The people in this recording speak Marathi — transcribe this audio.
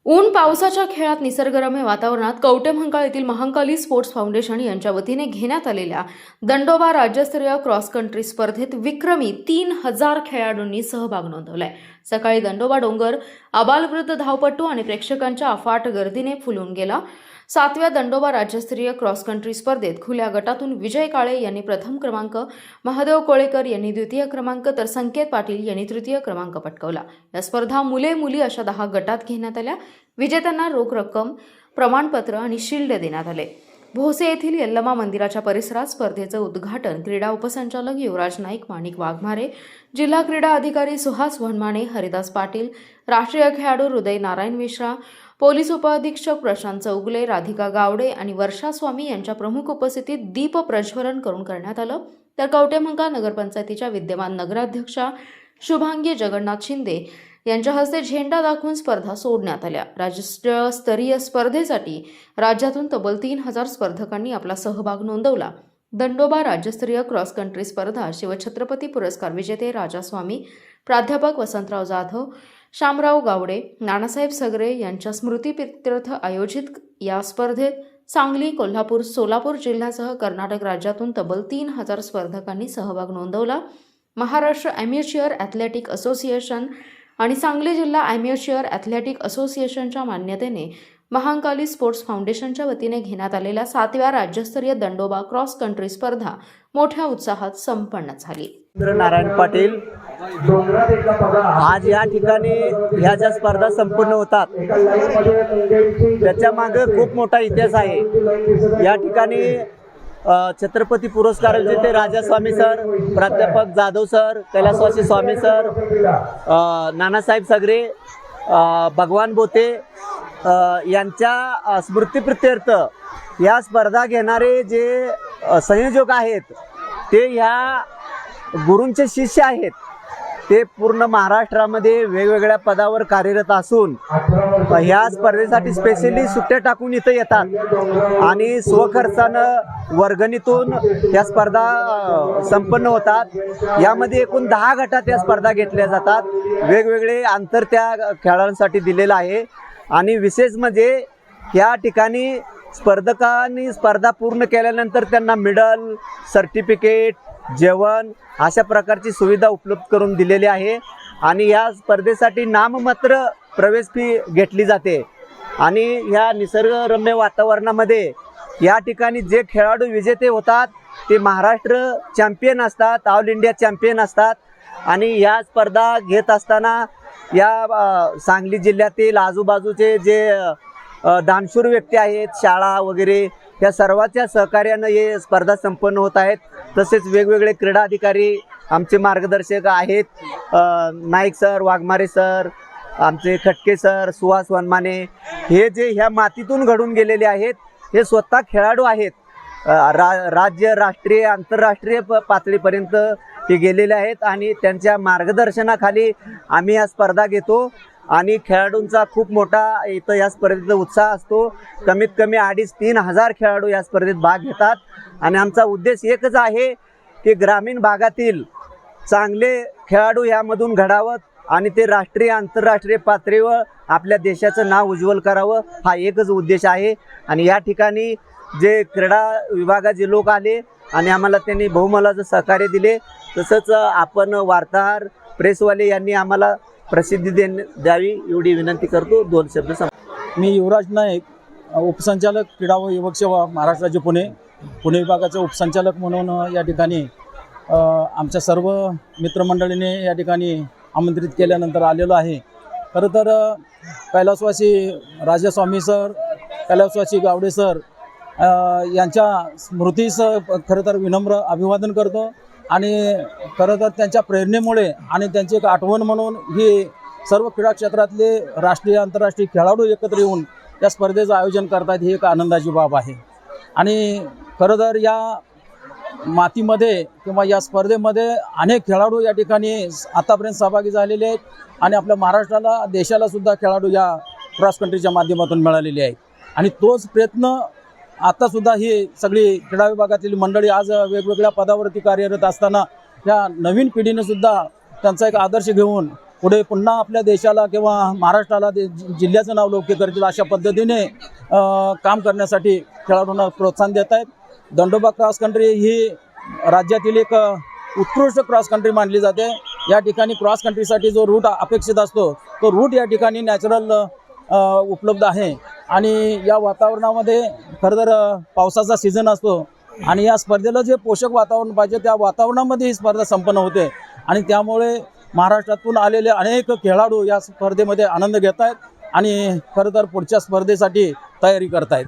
ऊन पावसाच्या खेळात निसर्गरम्य वातावरणात कवटेमहांकाळ येथील महांकाली स्पोर्ट्स फाउंडेशन यांच्या वतीने घेण्यात आलेल्या दंडोबा राज्यस्तरीय क्रॉस कंट्री स्पर्धेत विक्रमी 3000 खेळाडूंनी सहभाग नोंदवलाय। सकाळी दंडोबा डोंगर आबालवृद्ध धावपटू आणि प्रेक्षकांच्या अफाट गर्दीने फुलून गेला। 7व्या दंडोबा राज्यस्तरीय क्रॉस कंट्री स्पर्धेत खुल्या गटातून विजय काळे यांनी प्रथम क्रमांक, महादेव कोळेकर यांनी द्वितीय क्रमांक तर संकेत पाटील यांनी तृतीय क्रमांक पटकावला। या स्पर्धा मुले-मुली अशा 10 गटात घेण्यात आल्या। विजेत्यांना रोख रक्कम, प्रमाणपत्र आणि शिल्ड देण्यात आले। भोसे येथील यल्लमा मंदिराच्या परिसरात स्पर्धेचं उद्घाटन क्रीडा उपसंचालक युवराज नाईक, माणिक वाघमारे, जिल्हा क्रीडा अधिकारी सुहास वनमाने, हरिदास पाटील, राष्ट्रीय खेळाडू हृदय नारायण मिश्रा, पोलीस उपअधीक्षक प्रशांत चौगुले, राधिका गावडे आणि वर्षा स्वामी यांच्या प्रमुख उपस्थितीत दीप प्रज्वलन करून करण्यात आलं। तर कवटेमहांकाळ नगरपंचायतीच्या विद्यमान नगराध्यक्षा शुभांगी जगन्नाथ शिंदे यांच्या हस्ते झेंडा दाखवून स्पर्धा सोडण्यात आल्या। राज्यस्तरीय स्पर्धेसाठी राज्यातून तब्बल 3000 स्पर्धकांनी आपला सहभाग नोंदवला। दंडोबा राज्यस्तरीय क्रॉस कंट्री स्पर्धा शिवछत्रपती पुरस्कार विजेते राजा स्वामी, प्राध्यापक वसंतराव जाधव, शामराव गावडे, नानासाहेब सगरे यांच्या स्मृतिप्रित्यर्थ आयोजित या स्पर्धेत सांगली, कोल्हापूर, सोलापूर जिल्ह्यासह कर्नाटक राज्यातून तब्बल 3000 स्पर्धकांनी सहभाग नोंदवला। महाराष्ट्र ॲम्युचर ॲथलेटिक असोसिएशन आणि सांगली जिल्हा ॲम्युचर ॲथलेटिक असोसिएशनच्या मान्यतेने महांकाली स्पोर्ट्स फाउंडेशनच्या वतीने घेण्यात आलेल्या 7व्या राज्यस्तरीय दंडोबा क्रॉस कंट्री स्पर्धा मोठ्या उत्साहात संपन्न झाली। नारायण पाटील, आज या ठिकाणी ह्या ज्या स्पर्धा संपूर्ण होतात त्याच्या मागे खूप मोठा इतिहास आहे। या ठिकाणी छत्रपती पुरस्कार विजेते राजा स्वामी सर, प्राध्यापक जाधव सर, कैलासवासी स्वामी सर, नानासाहेब सगरे, भगवान बोते यांच्या स्मृतिप्रित्यर्थ या स्पर्धा घेणारे जे संयोजक आहेत ते ह्या गुरूंचे शिष्य आहेत। ते पूर्ण महाराष्ट्रामध्ये वेगवेगळ्या पदावर कार्यरत असून ह्या स्पर्धेसाठी स्पेशली सुट्ट्या टाकून इथं येतात आणि स्वखर्चानं वर्गणीतून या स्पर्धा संपन्न होतात। यामध्ये एकूण 10 गटात या स्पर्धा घेतल्या जातात। वेगवेगळे अंतर त्या खेळाडूंसाठी दिलेलं आहे आणि विशेष म्हणजे या ठिकाणी स्पर्धकांनी स्पर्धा पूर्ण केल्यानंतर त्यांना मेडल, सर्टिफिकेट, जेवण अशा प्रकारची सुविधा उपलब्ध करून दिलेली आहे आणि या स्पर्धेसाठी नाममात्र प्रवेश फी घेतली जाते। आणि ह्या निसर्गरम्य वातावरणामध्ये या ठिकाणी जे खेळाडू विजेते होतात ते महाराष्ट्र चॅम्पियन असतात, ऑल इंडिया चॅम्पियन असतात आणि या स्पर्धा घेत असताना या सांगली जिल्ह्यातील आजूबाजूचे जे दानशूर व्यक्ती आहेत, शाळा वगैरे त्या सर्वांच्या सहकार्यानं हे स्पर्धा संपन्न होत आहेत। तसेच वेगवेगळे क्रीडा अधिकारी आमचे मार्गदर्शक आहेत, नाईक सर, वाघमारे सर, आमचे खटके सर, सुहास वनमाने, हे जे ह्या मातीतून घडून गेलेले आहेत हे स्वतः खेळाडू आहेत। राज्य, राष्ट्रीय, आंतरराष्ट्रीय पातळीपर्यंत ते गेलेले आहेत आणि त्यांच्या मार्गदर्शनाखाली आम्ही या स्पर्धा घेतो आणि खेळाडूंचा खूप मोठा इथं या स्पर्धेचा उत्साह असतो। कमीत कमी 2,500-3 हजार खेळाडू या स्पर्धेत भाग घेतात आणि आमचा उद्देश एकच आहे की ग्रामीण भागातील चांगले खेळाडू यामधून घडावत आणि ते राष्ट्रीय, आंतरराष्ट्रीय पातळीवर आपल्या देशाचं नाव उज्ज्वल करावं, हा एकच उद्देश आहे। आणि या ठिकाणी जे क्रीडा विभागाचे लोक आले आणि आम्हाला त्यांनी बहुमोलाचं सहकार्य दिले, तसंच आपण वार्ताहर, प्रेसवाले यांनी आम्हाला प्रसिद्धी द्यावी एवढी विनंती करतो। 2 शब्द मी युवराज नाईक, उपसंचालक क्रीडा व युवक सेवा महाराष्ट्र राज्य पुणे विभागाचे उपसंचालक म्हणून या ठिकाणी आमच्या सर्व मित्रमंडळीने या ठिकाणी आमंत्रित केल्यानंतर आलेलो आहे। खरं तर कैलासवासी राजा स्वामी सर, कैलासवासी गावडे सर यांच्या स्मृतीस खरं तर विनम्र अभिवादन करतो आणि खरं तर त्यांच्या प्रेरणेमुळे आणि त्यांची एक आठवण म्हणून ही सर्व क्रीडा क्षेत्रातले राष्ट्रीय, आंतरराष्ट्रीय खेळाडू एकत्र येऊन या स्पर्धेचं आयोजन करतात, ही एक आनंदाची बाब आहे। आणि खरं तर या मातीमध्ये किंवा या स्पर्धेमध्ये अनेक खेळाडू या ठिकाणी आतापर्यंत सहभागी झालेले आहेत आणि आपल्या महाराष्ट्राला, देशालासुद्धा खेळाडू या क्रॉस कंट्रीच्या माध्यमातून मिळालेले आहेत आणि तोच प्रयत्न आतासुद्धा ही सगळी क्रीडा विभागातील मंडळी आज वेगवेगळ्या पदावरती कार्यरत असताना या नवीन पिढीने सुद्धा त्यांचा एक आदर्श घेऊन पुढे पुन्हा आपल्या देशाला किंवा महाराष्ट्राला जिल्ह्याचं नाव लौकिक करतील अशा पद्धतीने काम करण्यासाठी खेळाडूंना प्रोत्साहन देत आहेत. दंडोबा क्रॉस कंट्री ही राज्यातील एक उत्कृष्ट क्रॉस कंट्री मानली जाते. या ठिकाणी क्रॉस कंट्रीसाठी जो रूट अपेक्षित असतो तो रूट या ठिकाणी नॅचरल उपलब्ध आहे. आणि या वातावरणामध्ये खरं तर पावसाचा सीझन असतो आणि या स्पर्धेला जे पोषक वातावरण पाहिजे त्या वातावरणामध्ये ही स्पर्धा संपन्न होते आणि त्यामुळे महाराष्ट्रातून आलेले अनेक खेळाडू या स्पर्धेमध्ये आनंद घेत आहेत आणि खरं तर पुढच्या स्पर्धेसाठी तयारी करत आहेत.